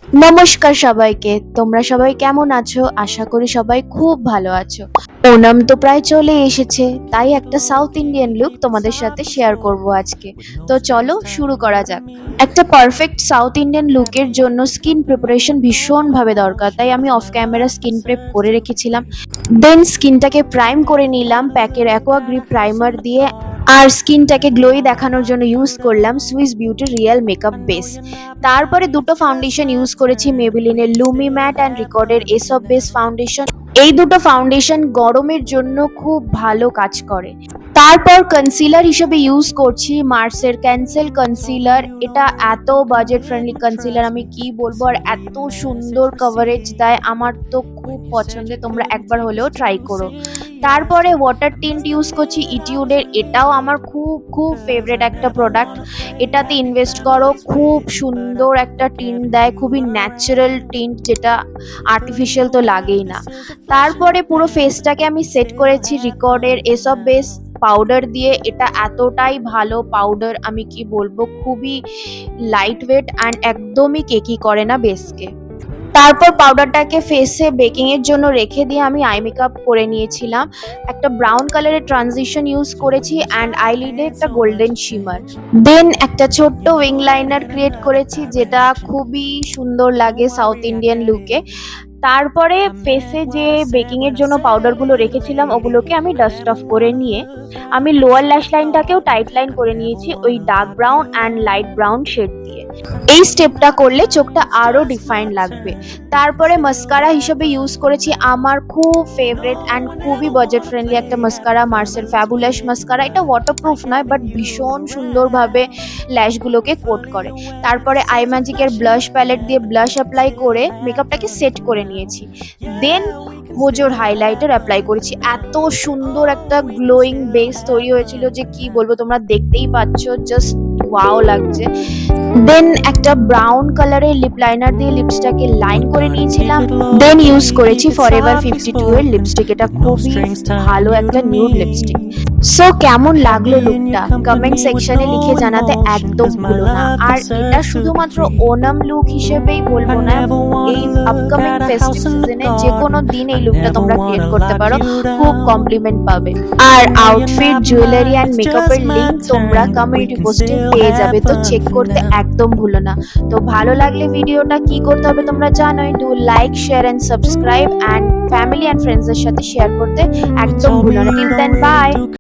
নমস্কার সবাইকে। তোমরা সবাই কেমন আছো? আশা করি সবাই খুব ভালো আছো। ওনাম তো প্রায় চলে এসেছে, তাই একটা সাউথ ইন্ডিয়ান লুক তোমাদের সাথে শেয়ার করব আজকে। তো চলো শুরু করা যাক। একটা পারফেক্ট সাউথ ইন্ডিয়ান লুকের জন্য স্কিন প্রিপারেশন ভীষণভাবে দরকার, তাই আমি অফ ক্যামেরা স্কিন প্রেপ করে রেখেছিলাম। দেন স্কিনটাকে প্রাইম করে নিলাম প্যাকের অ্যাকোয়া গ্রিপ প্রাইমার দিয়ে। আর স্কিনটাকে গ্লোই দেখানোর জন্য ইউজ করলাম সুইস বিউটির রিয়েল মেকআপ বেস। তারপরে দুটো ফাউন্ডেশন ইউজ করেছি মেবেলিনের লুমি ম্যাট অ্যান্ড রিকর্ডের এসব বেস ফাউন্ডেশন। এই দুটো ফাউন্ডেশন গরমের জন্য খুব ভালো কাজ করে। তারপর কনসিলার হিসেবে ইউজ করছি মার্সের ক্যান্সেল কনসিলার। এটা এত বাজেট ফ্রেন্ডলি কনসিলার, আমি কি বলবো, আর এত সুন্দর কভারেজ দেয়, আমার তো খুব পছন্দের, তোমরা একবার হলেও ট্রাই করো। তারপরে ওয়াটার টিন্ট ইউজ করছি ইটিউডের, এটাও আমার খুব খুব ফেভারিট একটা প্রোডাক্ট। এটাতে ইনভেস্ট করো, খুব সুন্দর একটা টিন্ট দেয়, খুবই ন্যাচারাল টিন্ট, যেটা আর্টিফিশিয়াল তো লাগেই না। তারপরে পুরো ফেসটাকে আমি সেট করেছি রিকর্ডের এসব বেস পাউডার দিয়ে। এটা এতটাই ভালো পাউডার, আমি কি বলবো, খুবই লাইট ওয়েট অ্যান্ড একদমই কেকি করে না বেসকে। তারপর পাউডারটাকে ফেসে বেকিং এর জন্য রেখে দিয়ে আমি আই মেকআপ করে নিয়েছিলাম। একটা ব্রাউন কালারের ট্রানজিশন ইউজ করেছি অ্যান্ড আইলিডে একটা গোল্ডেন শিমার। দেন একটা ছোট্ট উইং লাইনার ক্রিয়েট করেছি, যেটা খুবই সুন্দর লাগে সাউথ ইন্ডিয়ান লুকে। তারপরে ফেসে যে বেকিং এর জন্য পাউডারগুলো রেখেছিলাম ওগুলোকে আমি ডাস্ট অফ করে নিয়ে আমি লোয়ার ল্যাশ লাইনটাকেও টাইট লাইন করে নিয়েছি ওই dark brown and light brown shade দিয়ে। এই স্টেপটা করলে চোখটা আরো ডিফাইন লাগবে। তারপরে মাস্কারা হিসেবে ইউজ করেছি আমার খুব ফেভারিট অ্যান্ড খুবই বাজেট ফ্রেন্ডলি একটা মাস্কারা, মার্সের ফ্যাবুলাস মাস্কারা। এটা ওয়াটারপ্রুফ নয়, বাট ভীষণ সুন্দরভাবে ল্যাশগুলোকে কোট করে। তারপরে আই ম্যাজিকের ব্লাশ প্যালেট দিয়ে ব্লাশ অ্যাপ্লাই করে মেকআপটাকে সেট করে নিয়েছি। দেন মোজোর হাইলাইটার অ্যাপ্লাই করেছি। এত সুন্দর একটা গ্লোয়িং বেস তৈরি হয়েছিল যে কি বলবো, তোমরা দেখতেই পাচ্ছ, জাস্ট ওয়াও লাগছে। দেন একটা ব্রাউন কালারের লিপ লাইনার দিয়ে লিপসটাকে লাইন করে নিয়েছিলাম। দেন ইউজ করেছি ফরএভার 52 এর লিপস্টিক। এটা খুবই ভালো একটা নিউড লিপস্টিক। সো কেমন লাগলো লুকটা কমেন্ট সেকশনে লিখে জানাতে একদম ভুলো না। আর এটা শুধুমাত্র ওনাম লুক হিসেবেই বলবো না, এই আপকামিং ফেস্টিভ সিজনে যে কোনো দিন এই লুকটা তোমরা ক্রিয়েট করতে পারো, খুব কমপ্লিমেন্ট পাবে। আর আউটফিট, জুয়েলারি অ্যান্ড মেকআপের লিঙ্ক তোমরা কমিউনিটি পোস্টে পেয়ে যাবে, তো চেক করতে একদম ভুলো না। তো ভালো লাগলে ভিডিওটা কি করতে হবে তোমরা জানোই, do like, share and subscribe, and family and ফ্রেন্ডসদের সাথে শেয়ার করতে একদম ভুলো না। Till then, by.